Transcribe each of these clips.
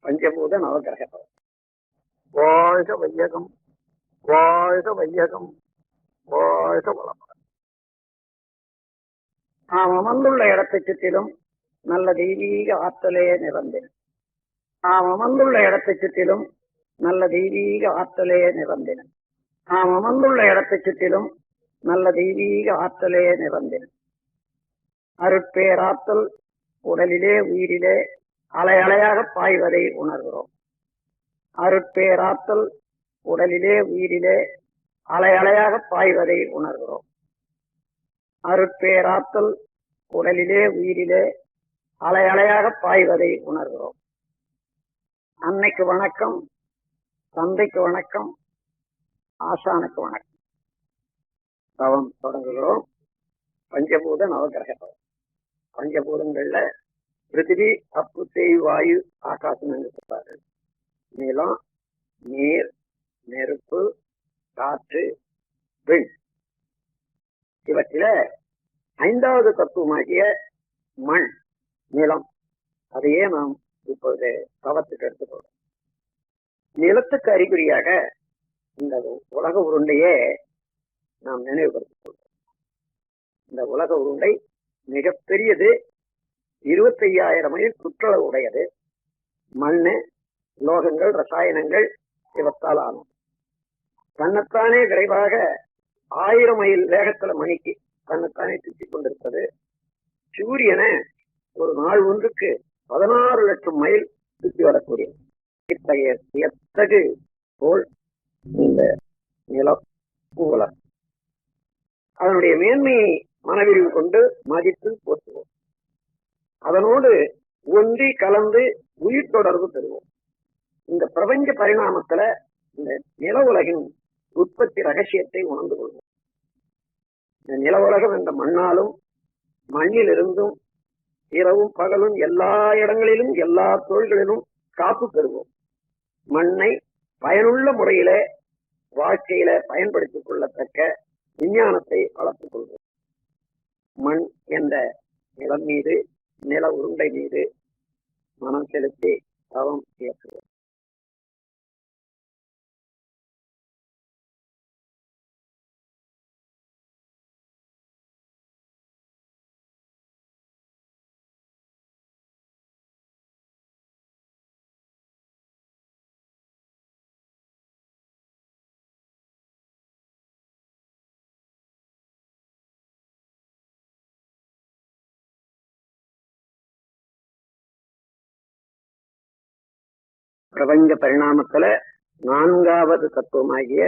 பஞ்சபூத நவகிரகம். வாழ்க வையகம், வாழ்க வையகம், வாழ்க வளமுடன். நாம் அமர்ந்துள்ள இடத்தை சுற்றிலும் நல்ல தெய்வீக ஆற்றலே நிறந்தேன். நாம் அமர்ந்துள்ள இடத்தை சுற்றிலும் நல்ல தெய்வீக ஆற்றலே நிறந்தேன். நாம் அமர்ந்துள்ள இடத்தை சுற்றிலும் நல்ல தெய்வீக ஆற்றலே நிறந்தேன். அருட்பேராற்றல் உடலிலே உயிரிலே அலை அலையாக பாய்வதை உணர்கிறோம். அருட்பேராற்றல் உடலிலே உயிரிலே அலை அலையாக பாய்வதை உணர்கிறோம். அருட்பேராற்றல் உடலிலே உயிரிலே அலை அலையாக பாய்வதை உணர்கிறோம். அன்னைக்கு வணக்கம், தந்தைக்கு வணக்கம், ஆசானுக்கு வணக்கம். தவம் தொடங்குகிறோம். பஞ்சபூத நவகிரகம். பஞ்சபூதங்கள்ல பிருத்திவி, அப்பு, தேய், வாயு, ஆகாசம் என்று சொல்றார்கள். நிலம், நீர், நெருப்பு, காற்று, விண். இவற்றில ஐந்தாவது தத்துவமாகிய மண், நிலம், அதையே நாம் இப்போது தவத்துக்கு எடுத்துக்கொள்வோம். நிலத்துக்கு அறிகுறியாக இந்த உலக உருண்டையே நாம் நினைவுபடுத்திக் கொள்வோம். இந்த உலக உருண்டை மிகப்பெரியது, 25,000 மைல் சுற்றளவு உடையது. மண்ணு, லோகங்கள், ரசாயனங்கள் இவற்றால் ஆனது. தன்னைத்தானே விரைவாக 1000 மைல் வேகத்துல மணிக்கு தன்னைத்தானே சுற்றிக் கொண்டிருப்பது. சூரியனை ஒரு நாள் ஒன்றுக்கு 16 லட்சம் மைல் சுற்றி வரக்கூடிய இத்தகைய எத்தகு போல் இந்த நிலம் உலகம். அதனுடைய மேன்மையை மனவிரிவு கொண்டு மதித்து போற்றுவோம். அதனோடு ஒன்றி கலந்து உயிர் தொடர்பு பெறுவோம். இந்த பிரபஞ்ச பரிணாமத்துல இந்த நில உலகின் உற்பத்தி ரகசியத்தை உணர்ந்து கொள்வோம். இந்த நில உலகம் என்ற மண்ணாலும் மண்ணிலிருந்தும் இரவும் பகலும் எல்லா இடங்களிலும் எல்லா தொழில்களிலும் காப்பு பெறுவோம். மண்ணை பயனுள்ள முறையில வாழ்க்கையில பயன்படுத்திக் கொள்ளத்தக்க விஞ்ஞானத்தை வளர்த்துக் கொள்வோம். மண் என்ற நிலம் மீது, நில உருண்டை மீது மனம் செலுத்தி தவம் இயக்குவோம். பிரபஞ்ச பரிணாமத்துல 4வது தத்துவமாகிய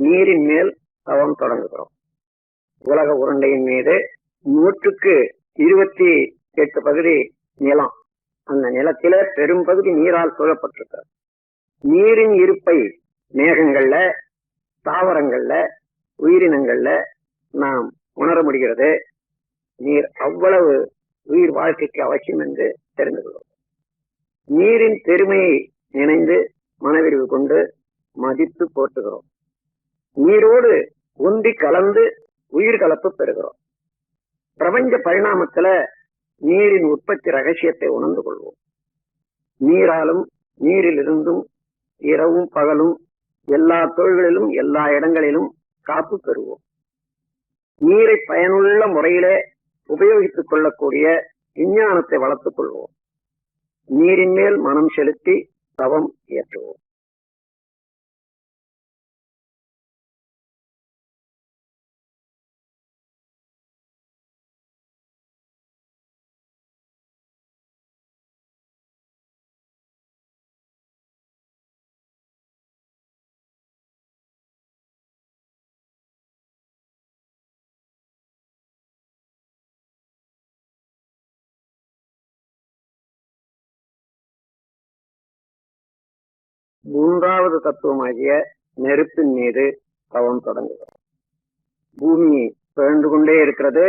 நீரின் மேல் தவம் தொடங்குகிறோம். உலக உருண்டையின் மீது 100க்கு 28 பகுதி நிலம். அந்த நிலத்தில பெரும் பகுதி நீரால் சூழப்பட்டிருக்கிறது. நீரின் இருப்பை மேகங்கள்ல, தாவரங்கள்ல, உயிரினங்கள்ல நாம் உணர முடிகிறது. நீர் அவ்வளவு உயிர் வாழ்க்கைக்கு அவசியம் என்று தெரிந்து கொள்வோம். நீரின் பெருமையை நினைந்து மனவிரிவு கொண்டு மதித்து போற்றுகிறோம். நீரோடு ஒன்றி கலந்து உயிர் கலப்பு பெறுகிறோம். பிரபஞ்ச பரிணாமத்துல நீரின் உற்பத்தி ரகசியத்தை உணர்ந்து கொள்வோம். நீராலும் நீரிலிருந்தும் இரவும் பகலும் எல்லா தொழில்களிலும் எல்லா இடங்களிலும் காப்பு பெறுவோம். நீரை பயனுள்ள முறையிலே உபயோகித்துக் கொள்ளக்கூடிய விஞ்ஞானத்தை வளர்த்துக் கொள்வோம். நீரின் மேல் மனம் செலுத்தி தவம் இயற்றுவோம். மூன்றாவது தத்துவமாகிய நெருப்பின் மீது தவம் தொடங்குகிறோம். பூமி சுழன்று கொண்டே இருக்கிறது.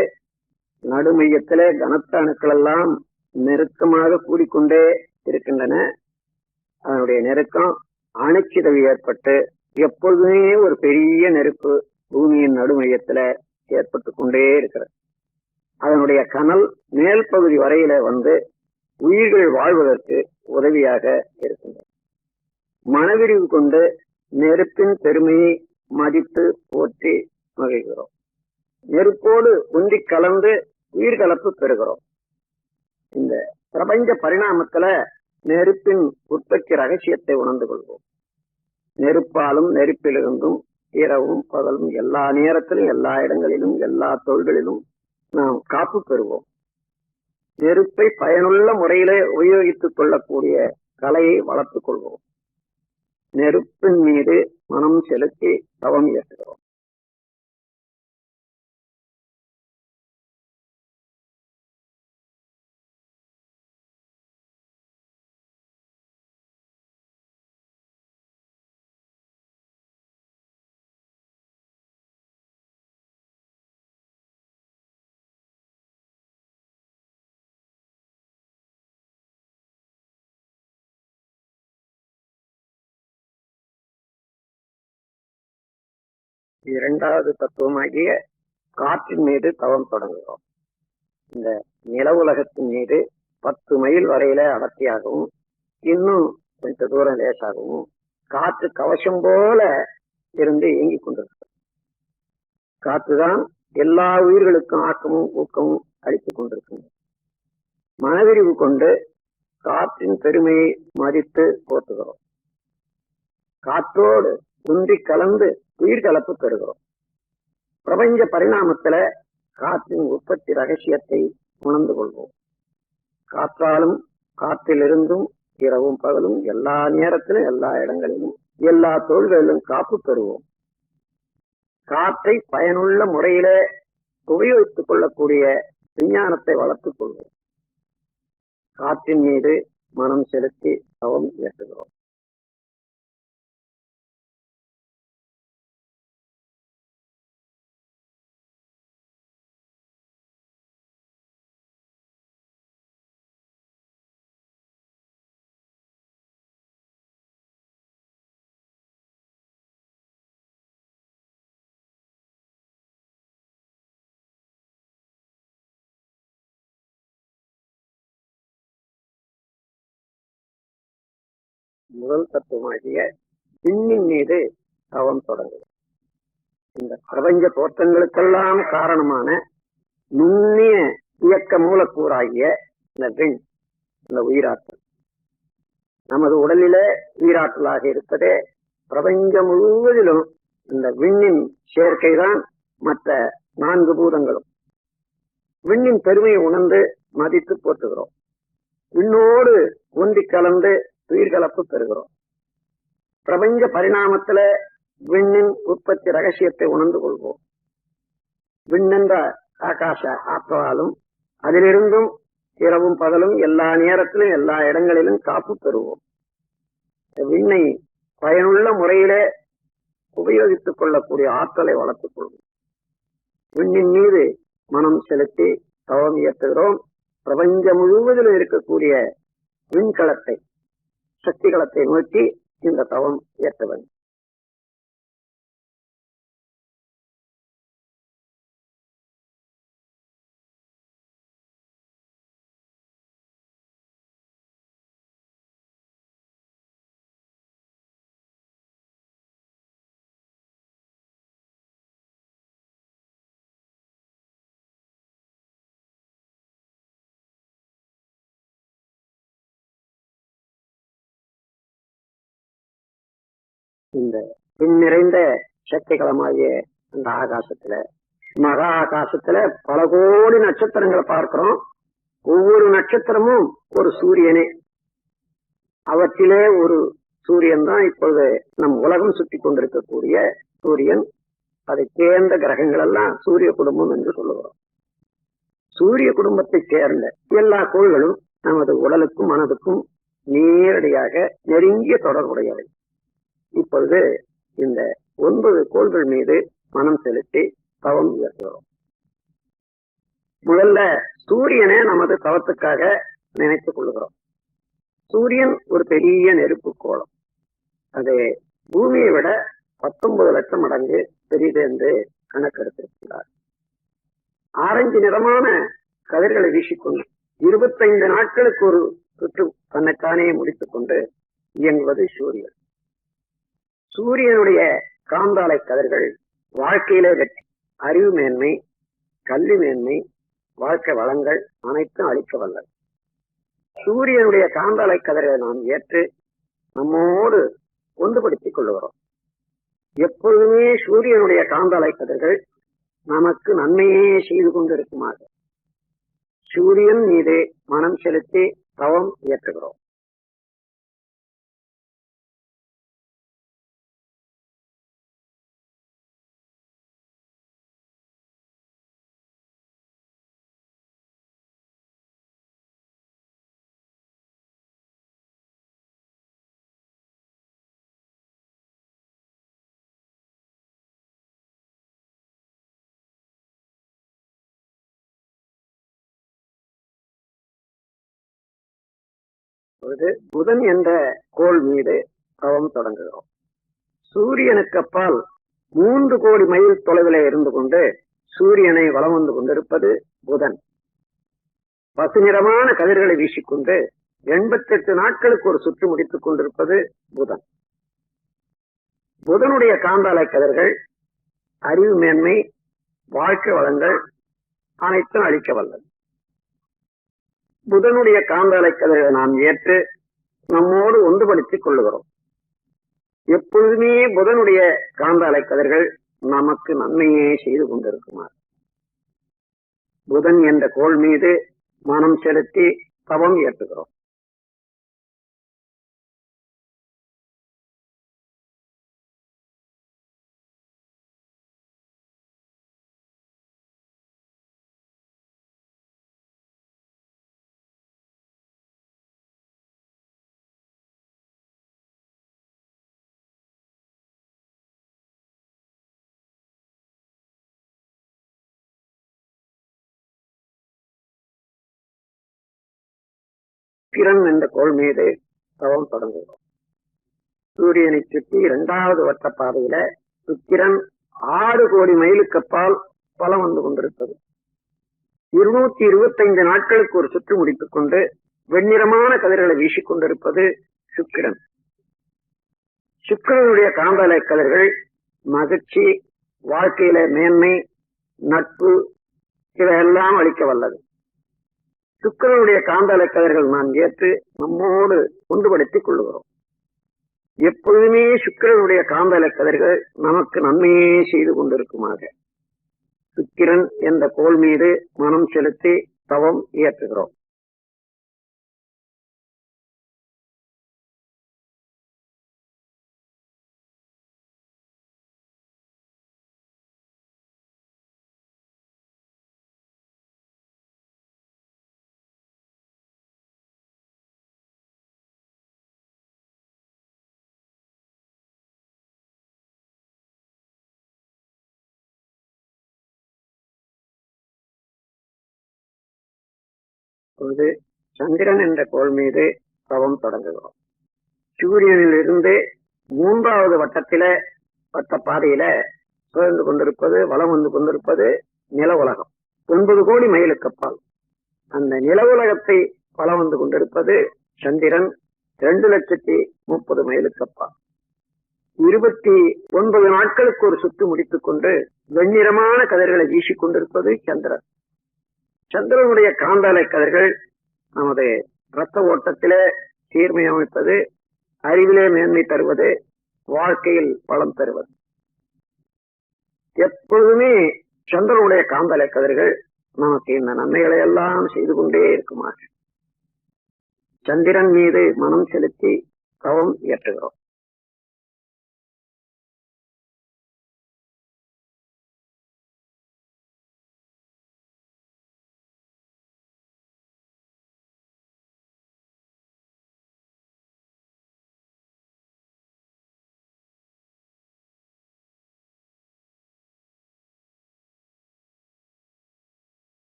நடுமையத்திலே கனத்த அணுக்கள் எல்லாம் நெருக்கமாக கூடிக்கொண்டே இருக்கின்றன. அதனுடைய நெருக்கம் அணுச்சிதவு ஏற்பட்டு எப்பொழுதுமே ஒரு பெரிய நெருப்பு பூமியின் நடுமையத்துல ஏற்பட்டு கொண்டே இருக்கிறது. அதனுடைய கனல் மேல் பகுதி வரையில வந்து உயிர்கள் வாழ்வதற்கு உதவியாக இருக்கின்றன. மனவிரிவு கொண்டு நெருப்பின் பெருமையை மதித்து போற்றி மகிழ்கிறோம். நெருப்போடு ஒன்றி கலந்து உயிர்கலப்பு பெறுகிறோம். இந்த பிரபஞ்ச பரிணாமத்துல நெருப்பின் உற்பத்தி ரகசியத்தை உணர்ந்து கொள்வோம். நெருப்பாலும் நெருப்பிலிருந்தும் இரவும் பகலும் எல்லா நேரத்திலும் எல்லா இடங்களிலும் எல்லா தொழில்களிலும் நாம் காப்பு பெறுவோம். நெருப்பை பயனுள்ள முறையிலே உபயோகித்துக் கொள்ளக்கூடிய கலையை வளர்த்துக் கொள்வோம். நெருப்பின் மீது மனம் செலுத்தி தவம் இயற்றுகிறோம். இரண்டாவது தத்துவமாகிய காற்றின் மீது தவம் தொடங்குகிறோம். இந்த நில உலகத்தின் மீது 10 மைல் வரையில அடர்த்தியாகவும் இன்னும் கொஞ்ச தூரம் லேசாகவும் காற்று கவசம் போல இருந்து இயங்கிக் கொண்டிருக்கிறது. காற்றுதான் எல்லா உயிர்களுக்கும் ஆக்கமும் ஊக்கமும் அளித்துக் கொண்டிருக்கிறது. மனவிரிவு கொண்டு காற்றின் பெருமையை மதித்து போற்றுகிறோம். காற்றோடு ஒன்றி கலந்து உயிர்கலப்பு பெறுகிறோம். பிரபஞ்ச பரிணாமத்துல காற்றின் உற்பத்தி ரகசியத்தை உணர்ந்து கொள்வோம். காற்றாலும் காற்றிலிருந்தும் இரவும் பகலும் எல்லா நேரத்திலும் எல்லா இடங்களிலும் எல்லா தொழில்களிலும் காப்பு பெறுவோம். காற்றை பயனுள்ள முறையில உபயோகித்துக் கொள்ளக்கூடிய விஞ்ஞானத்தை வளர்த்துக் கொள்வோம். காற்றின் மீது மனம் செலுத்தி தவம் இயற்றுகிறோம். முதல் தத்துவமாகிய விண்ணின் மீது தவம் தொடங்குது. இந்த பிரபஞ்ச தோற்றங்களுக்கெல்லாம் காரணமான நுண்ணிய இயக்க மூலக்கூறாகிய இந்த விண், இந்த உயிராற்றல் நமது உடலில உயிராற்றலாக இருப்பதே பிரபஞ்சம் முழுவதிலும் இந்த விண்ணின் சேர்க்கைதான் மற்ற 4 பூதங்களும். விண்ணின் பெருமையை உணர்ந்து மதித்து போற்றுகிறோம். விண்ணோடு ஒன்றி கலந்து உயிர்கலப்பு பெறுகிறோம். பிரபஞ்ச பரிணாமத்துல விண்ணின் உற்பத்தி ரகசியத்தை உணர்ந்து கொள்வோம். விண்ணென்ற ஆகாச ஆற்றலாலும் அதிலிருந்தும் இரவும் பகலும் எல்லா நேரத்திலும் எல்லா இடங்களிலும் காப்பு பெறுவோம். விண்ணை பயனுள்ள முறையில உபயோகித்துக் கொள்ளக்கூடிய ஆற்றலை வளர்த்துக் கொள்வோம். விண்ணின் மீது மனம் செலுத்தி தவம் இயற்றுகிறோம். பிரபஞ்சம் முழுவதிலும் இருக்கக்கூடிய விண்கலத்தை சக்திகளத்தை நோக்கி இந்த தவம் இயற்ற வேண்டும். இந்த பின் நிறைந்த சக்திகளமாகிய அந்த ஆகாசத்துல, மகா ஆகாசத்துல பல கோடி நட்சத்திரங்களை பார்க்கிறோம். ஒவ்வொரு நட்சத்திரமும் ஒரு சூரியனே. அவற்றிலே ஒரு சூரியன் தான் இப்பொழுது நம் உலகம் சுற்றி கொண்டிருக்கக்கூடிய சூரியன். அதை சேர்ந்த கிரகங்கள் எல்லாம் சூரிய குடும்பம் என்று சொல்லுகிறோம். சூரிய குடும்பத்தை சேர்ந்த எல்லா கோள்களும் நமது உடலுக்கும் மனதுக்கும் நேரடியாக நெருங்கிய தொடர்புடையவை. இப்பொழுது இந்த 9 கோள்கள் மீது மனம் செலுத்தி தவம் இயற்றுகிறோம். முதல்ல சூரியனை நமது தவத்துக்காக நினைத்துக் கொள்கிறோம். சூரியன் ஒரு பெரிய நெருப்பு கோளம். அது பூமியை விட 19 லட்சம் மடங்கு பெரிது என்று கணக்கெடுத்திருக்கிறார். ஆரஞ்சு நிறமான கதிர்களை வீசிக்கொண்டு 25 நாட்களுக்கு ஒரு சுற்று தன்னைத்தானே முடித்துக் கொண்டு இயங்குவது சூரியன். சூரியனுடைய காந்தாலை கதிர்கள் வாழ்க்கையிலே வெற்றி, அறிவு மேன்மை, கல்வி மேன்மை, வாழ்க்கை வளங்கள் அனைத்தும் அளிக்க வல்லது. சூரியனுடைய காந்தாலை கதிர்களை நாம் ஏற்று நம்மோடு ஒன்றுபடுத்திக் கொள்ளுகிறோம். எப்பொழுதுமே சூரியனுடைய காந்தாலை கதிர்கள் நமக்கு நன்மையே செய்து கொண்டிருக்குமாக சூரியன் மீது மனம் செலுத்தி தவம் இயற்றுகிறோம். புதன் என்ற கோள் மீது தவம் தொடங்குகிறோம். சூரியனுக்கு அப்பால் 3 கோடி மைல் தொலைவில் இருந்து கொண்டு சூரியனை வலம் வந்து கொண்டிருப்பது புதன். பசுநிறமான கதிர்களை வீசிக்கொண்டு 88 நாட்களுக்கு ஒரு சுற்று முடித்துக் கொண்டிருப்பது புதன். புதனுடைய காந்தாலை கதிர்கள் அறிவு மேன்மை, வாழ்க்கை வளங்கள் அனைத்தும் அளிக்க வல்லது. புதனுடைய காந்தாலை கதிர்களை நாம் ஏற்று நம்மோடு ஒன்றுபடுத்திக் கொள்ளுகிறோம். எப்பொழுதுமே புதனுடைய காந்தாலை கதிர்கள் நமக்கு நன்மையே செய்து கொண்டிருக்குமாறு புதன் என்ற கோள் மீது மனம் செலுத்தி தவம் ஏற்றுகிறோம். சுக்கிரன் என்ற கோள் மீது தவம் தொடங்குகிறோம். சூரியனை சுற்றி 2வது வட்ட பாதையில சுக்கிரன் 6 கோடி மைலுக்கு அப்பால் பலம் வந்து கொண்டிருப்பது. 225 நாட்களுக்கு ஒரு சுற்று முடித்துக் கொண்டு வெண்ணிறமான கதிர்களை வீசிக்கொண்டிருப்பது சுக்கிரன். சுக்கிரனுடைய காந்தாலை கதிர்கள் மகிழ்ச்சி, வாழ்க்கையில மேன்மை, நட்பு இவையெல்லாம் அளிக்க வல்லது. சுக்கிரனுடைய காந்தாலை கதிர்கள் நாம் ஏற்று நம்மோடு ஒன்றுபடுத்திக் கொள்ளுகிறோம். எப்பொழுதுமே சுக்கிரனுடைய காந்தாலை கதிர்கள் நமக்கு நன்மையே செய்து கொண்டிருக்குமாக சுக்கிரன் என்ற கோள் மீது மனம் செலுத்தி தவம் இயற்றுகிறோம். சந்திரன் என்ற கோள் மீது தவம் தொடங்குகிறோம். சூரியனில் இருந்து 3வது வட்டத்தில வட்ட பாதையில சுழன்று கொண்டிருப்பது, வலம் வந்து கொண்டிருப்பது நில உலகம். 9 கோடி மைலுக்கு அப்பால் அந்த நில உலகத்தை வலம் வந்து கொண்டிருப்பது சந்திரன். 2,30,030 மைலுக்கு அப்பால் 29 நாட்களுக்கு ஒரு சுற்று முடித்துக் கொண்டு வெண்ணிறமான கதிர்களை வீசிக் கொண்டிருப்பது சந்திரன். சந்திரனுடைய காந்தாலை கதிர்கள் நமது இரத்த ஓட்டத்திலே சீர்மை அமைப்பது, அறிவிலே மேன்மை தருவது, வாழ்க்கையில் பலம் தருவது. எப்பொழுதுமே சந்திரனுடைய காந்தாலை கதிர்கள் நமக்கு இந்த நன்மைகளை எல்லாம் செய்து கொண்டே இருக்குமாறு சந்திரன் மீது மனம் செலுத்தி தவம் இயற்றுகிறோம்.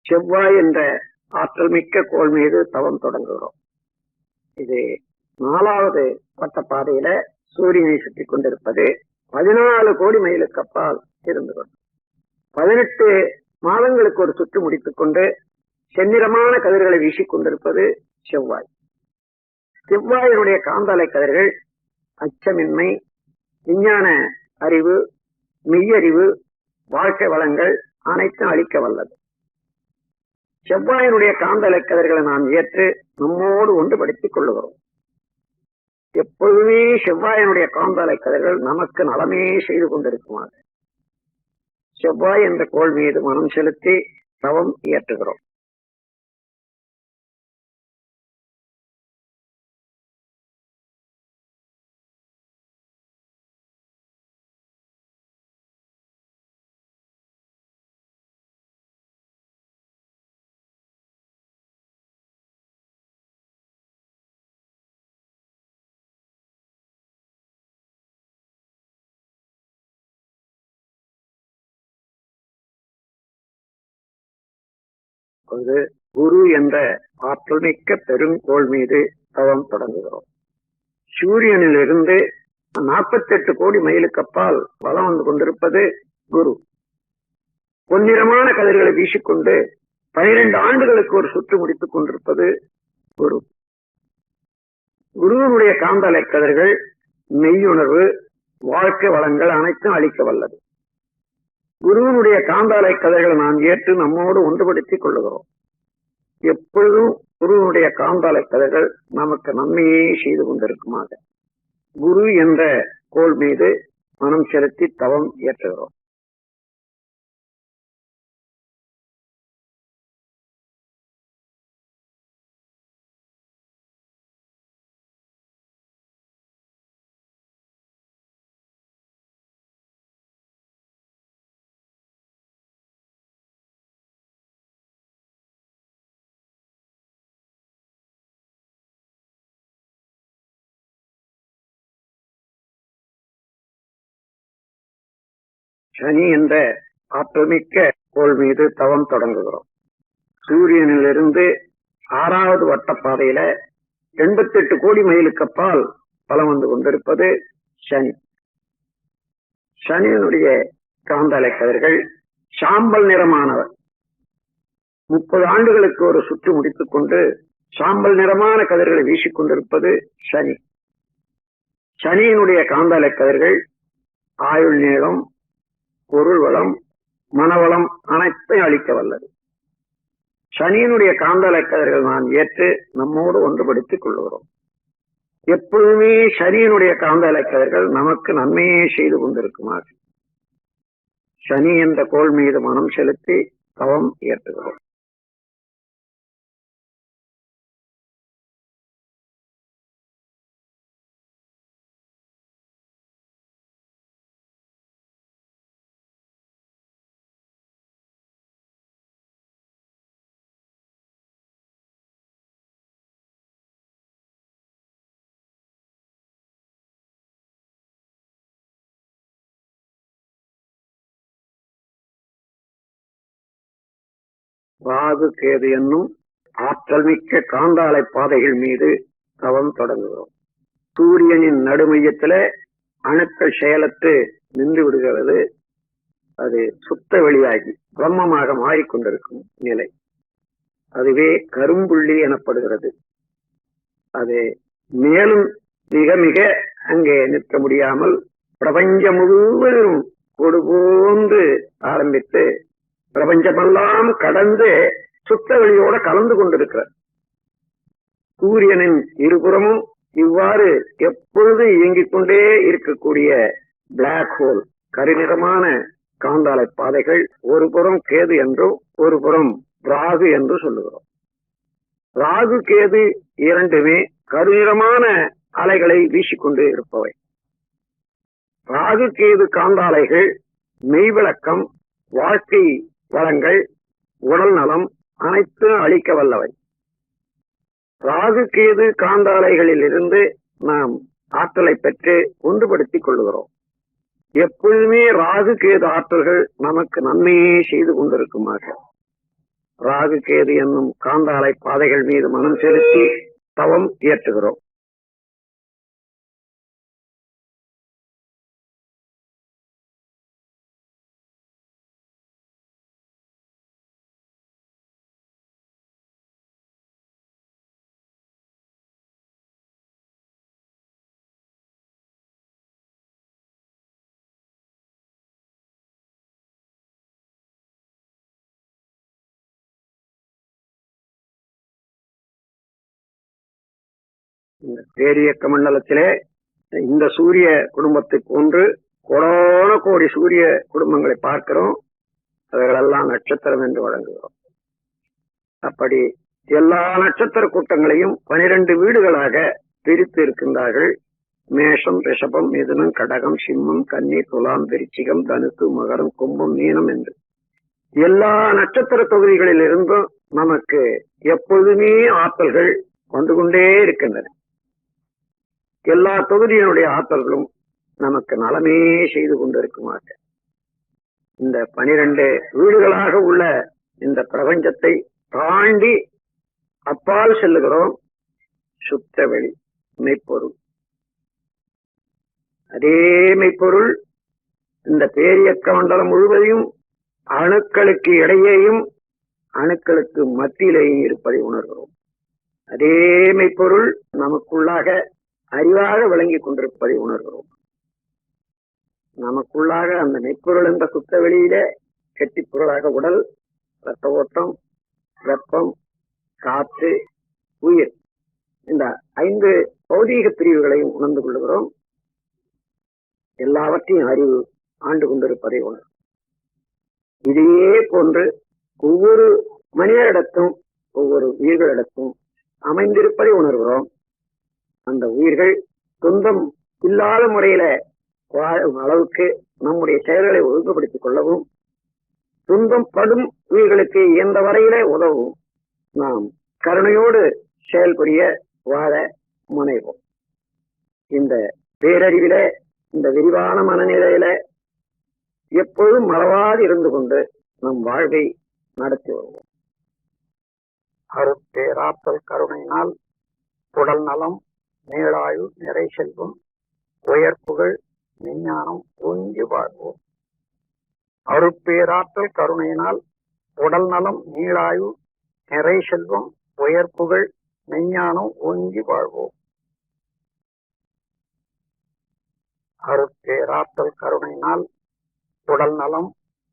செவ்வாய் என்ற ஆற்றல் மிக்க கோள் மீது தவம் தொடங்குகிறோம். இது 4வது வட்ட பாதையில சூரியனை சுற்றி கொண்டிருப்பது 14 கோடி மைலுக்கு அப்பால் இருந்து கொண்டு 18 மாதங்களுக்கு ஒரு சுற்று முடித்துக் கொண்டு செந்நிறமான கதிர்களை வீசிக் கொண்டிருப்பது செவ்வாய். செவ்வாயினுடைய காந்தாலை கதிர்கள் அச்சமின்மை, விஞ்ஞான அறிவு, மெய்யறிவு, வாழ்க்கை வளங்கள் அனைத்தும் அளிக்க வல்லது. செவ்வாயினுடைய காந்தலை கதிர்களை நாம் ஏற்று நம்மோடு ஒன்றுபடுத்திக் கொள்ளுகிறோம். எப்பொழுதுமே செவ்வாயினுடைய காந்தலை கதிர்கள் நமக்கு நலமே செய்து கொண்டிருக்குமாக செவ்வாய் என்ற கோள் மீது மனம் செலுத்தி தவம் இயற்றுகிறோம். குரு என்ற ஆற்றல் மிக்க பெருங்கோள் மீது தவம் தொடங்குகிறோம். சூரியனிலிருந்து 48 கோடி மைலுக்கு அப்பால் வலம் வந்து கொண்டிருப்பது குரு. பொன்னிறமான கதிர்களை வீசிக்கொண்டு 12 ஆண்டுகளுக்கு ஒரு சுற்று முடித்துக் கொண்டிருப்பது குரு. குருவினுடைய காந்தலை கதிர்கள் மெய்யுணர்வு, வாழ்க்கை வளங்கள் அனைத்தும் அளிக்க வல்லது. குருவினுடைய காந்தாலை கதைகளை நாம் ஏற்று நம்மோடு ஒன்றுபடுத்திக் கொள்ளுகிறோம். எப்பொழுதும் குருவினுடைய காந்தாலை கதைகள் நமக்கு நன்மையே செய்து கொண்டிருக்குமாக குரு என்ற கோள் மீது மனம் செலுத்தி தவம் ஏற்றுகிறோம். சனி என்ற ஆற்றல்மிக்க கோள் மீது தவம் தொடங்குகிறோம். சூரியனிலிருந்து 6வது வட்டப்பாதையில 88 கோடி மைலுக்கு அப்பால் பலம் வந்து கொண்டிருப்பது சனி. சனியினுடைய காந்தலை கதிர்கள் சாம்பல் நிறமானவர். 30 ஆண்டுகளுக்கு ஒரு சுற்று முடித்துக் கொண்டு சாம்பல் நிறமான கதிர்களை வீசிக்கொண்டிருப்பது சனி. சனியினுடைய காந்தலை கதிர்கள் ஆயுள் நீளம், பொருள் வளம், மனவளம் அனைத்தையும் அளிக்க வல்லது. சனியினுடைய காந்தலை கதிர்கள் நாம் ஏற்று நம்மோடு ஒன்றுபடுத்திக் கொள்ளுகிறோம். எப்பொழுதுமே சனியினுடைய காந்தலை கதிர்கள் நமக்கு நன்மையே செய்து கொண்டிருக்குமாக சனி என்ற கோள் மீது மனம் செலுத்தி தவம் ஏற்றுகிறோம். ராகு கேது என்னும் ஆற்றல் மிக்க காந்தாலை பாதைகள் மீது தவம் தொடங்குகிறோம். சூரியனின் நடுமையத்தில அணுக்கள் செயலற்று நின்று விடுகிறது. அது சுத்த வெளியாகி பிரம்மமாக மாறிக்கொண்டிருக்கும் நிலை, அதுவே கரும்புள்ளி எனப்படுகிறது. அது மேலும் மிக மிக அங்கே நிற்க முடியாமல் பிரபஞ்சம் முழுவதும் கொடுபோன்று ஆரம்பித்து பிரபஞ்சமெல்லாம் கடந்து சுத்த வெளியோட கலந்து கொண்டிருக்கிறார். சூரியனின் இருபுறமும் இவ்வாறு எப்பொழுது இயங்கிக் கொண்டே இருக்கக்கூடிய பிளாக் ஹோல், கருநிறமான காந்தாலை பாதைகள் ஒரு புறம் கேது என்றும் ஒரு புறம் ராகு என்று சொல்லுகிறோம். ராகு கேது இரண்டுமே கருநிறமான அலைகளை வீசிக்கொண்டு இருப்பவை. ராகு கேது காந்தாலைகள் மெய்விளக்கம், வாழ்க்கை வளங்கள், உடல் நலம் அனைத்தும் அளிக்க வல்லவை. ராகு கேது காந்தாலைகளில் இருந்து நாம் ஆற்றலை பெற்று ஒன்றுபடுத்திக் கொள்ளுகிறோம். எப்பொழுதுமே ராகு கேது ஆற்றல்கள் நமக்கு நன்மையே செய்து கொண்டிருக்குமாக ராகு கேது என்னும் காந்தாலை பாதைகள் மீது மனம் செலுத்தி தவம் இயற்றுகிறோம். இந்த பேரியக்க மண்டலத்திலே இந்த சூரிய குடும்பத்தை போன்று கோடான கோடி சூரிய குடும்பங்களை பார்க்கிறோம். அவைகளெல்லாம் நட்சத்திரம் என்று வழங்குகிறோம். அப்படி எல்லா நட்சத்திர கூட்டங்களையும் 12 வீடுகளாக பிரித்து இருக்கின்றார்கள். மேஷம், ரிஷபம், மிதுனம், கடகம், சிம்மம், கன்னி, துலாம், விருச்சிகம், தனுசு, மகரம், கும்பம், மீனம் என்று எல்லா நட்சத்திர தொகுதிகளில் இருந்தும் நமக்கு எப்பொழுதுமே ஆற்றல்கள் வந்து கொண்டே இருக்கின்றன. எல்லா தொகுதியினுடைய ஆற்றல்களும் நமக்கு நலமே செய்து கொண்டிருக்குமாக இந்த 12 வீடுகளாக உள்ள இந்த பிரபஞ்சத்தை தாண்டி அப்பால் செல்லுகிறோம். சுத்த வெளி மெய்ப்பொருள். அதே மெய்ப்பொருள் இந்த பேரியக்க மண்டலம் முழுவதையும் அணுக்களுக்கு இடையேயும் அணுக்களுக்கு மத்தியிலேயும் இருப்பதை உணர்கிறோம். அதே மெய்ப்பொருள் நமக்குள்ளாக அறிவாக விளங்கிக் கொண்டிருப்பதை உணர்கிறோம். நமக்குள்ளாக அந்த மெய்ப்பொருள் என்ற சுத்த வெளியிலே கெட்டிப்பொருளாக உடல், ரத்த ஓட்டம், வெப்பம், காற்று, உயிர் இந்த 5 பௌதீக பிரிவுகளையும் உணர்ந்து கொள்ளுகிறோம். எல்லாவற்றையும் அறிவு ஆண்டு கொண்டிருப்பதை உணரும். இதையே போன்று ஒவ்வொரு மனிதரிடத்தும் ஒவ்வொரு உயிர்களிடத்தும் அமைந்திருப்பதை உணர்கிறோம். அந்த உயிர்கள் சொந்தம் இல்லாத முறையில வாழும் அளவுக்கு நம்முடைய செயல்களை ஒழுங்குபடுத்திக் கொள்ளவும், துன்பம் படும் உயிர்களுக்கு இயன்ற வரையிலே உதவும் நாம் கருணையோடு செயல்புரிய வாழ முனைவோம். இந்த பேரறிவில, இந்த விரிவான மனநிலையில எப்பொழுதும் மறவாது இருந்து கொண்டு நம் வாழ்வை நடத்தி வருவோம். அருட்பேராற்றல் கருணையினால் உடல் நலம், நீளாயு, நிறை செல்வம், உயர் புகழ், விஞ்ஞானம் ஓங்கி வாழ்வோம். அருட்பேராற்றல் கருணையினால் உடல் நலம், நீளாயு, நிறை செல்வம், உயர் புகழ், மெஞ்ஞானம் ஓங்கி வாழ்வோம். அருட்பேராற்றல் கருணையினால் உடல் நலம்,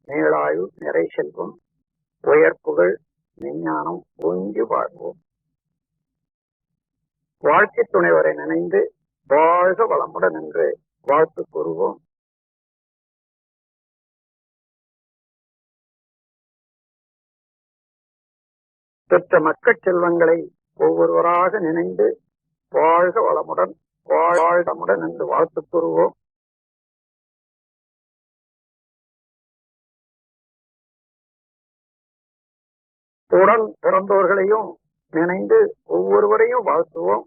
நீளாயு, நிறை செல்வம், உயர் புகழ், மெஞ்ஞானம் ஓங்கி வாழ்வோம். வாழ்க்கை துணைவரை நினைந்து வாழ்க வளமுடன் என்று வாழ்த்து கூறுவோம். பெற்ற மக்கள் செல்வங்களை ஒவ்வொருவராக நினைந்து வாழ்க வளமுடன் வாழ்முடன் என்று வாழ்த்து கூறுவோம். உடன் பிறந்தோர்களையும் நினைந்து ஒவ்வொருவரையும் வாழ்த்துவோம்.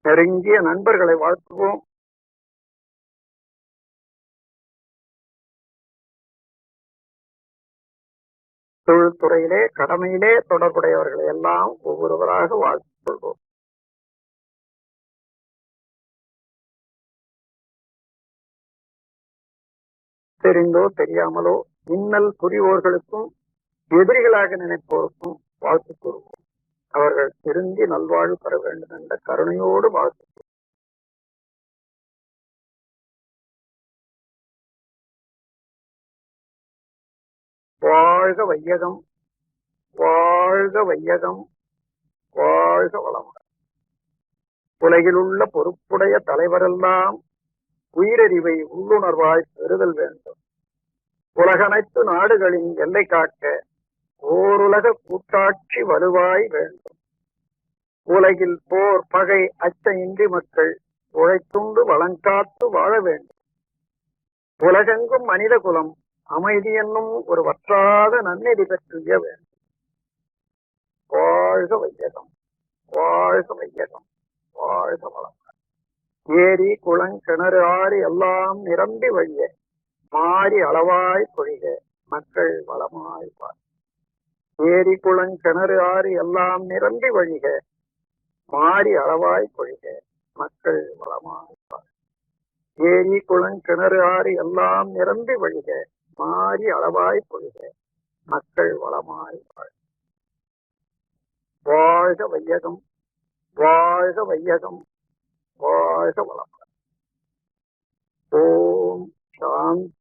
நெருங்கிய நண்பர்களை வாழ்த்துவோம். தொழில்துறையிலே, கடமையிலே தொடர்புடையவர்களை எல்லாம் ஒவ்வொருவராக வாழ்த்துக் கொள்வோம். தெரிந்தோ தெரியாமலோ இன்னல் புரிவோர்களுக்கும் எதிரிகளாக நினைப்போருக்கும் வாழ்த்து கூறுவோம். அவர்கள் திருந்தி நல்வாழ்வு பெற வேண்டும் என்ற கருணையோடு வாழ்த்து. வாழ்க வையகம், வாழ்க வையகம், வாழ்க வளமுடன். உலகில் உள்ள பொறுப்புடைய தலைவரெல்லாம் உயிரறிவை உள்ளுணர்வாய் பெறுதல் வேண்டும். உலகனைத்து நாடுகளின் எல்லை காக்க ஓருலக கூட்டாட்சி வலுவாய் வேண்டும். உலகில் போர், பகை, அச்சமின்றி மக்கள் உழைத்துண்டு வளங்காத்து வாழ வேண்டும். உலகெங்கும் மனித குலம் அமைதி என்னும் ஒரு வற்றாத நன்னெறி பெற்றுய வேண்டும். வாழ்க வையகம், வாழ்க வையகம், வாழ்க வளம். ஏரி, குளம், கிணறு, ஆறு எல்லாம் நிரம்பி வழிய மாறி அளவாய் பொழிக மக்கள் வளமாய் வாழ். ஏரி, குளம், கிணறு, ஆறு எல்லாம் நிரம்பி வழிக மாறி அளவாய் பொழிக மக்கள் வளமாய் வாழ். ஏரி, குளம், கிணறு, ஆறு எல்லாம் நிரம்பி வழிக மாறி அளவாய் பொழிக மக்கள் வளமாய் வாழ். வாழ்க வையகம், வாழ்க வையகம், வாழ்க வளம். ஓம் சாந்தி.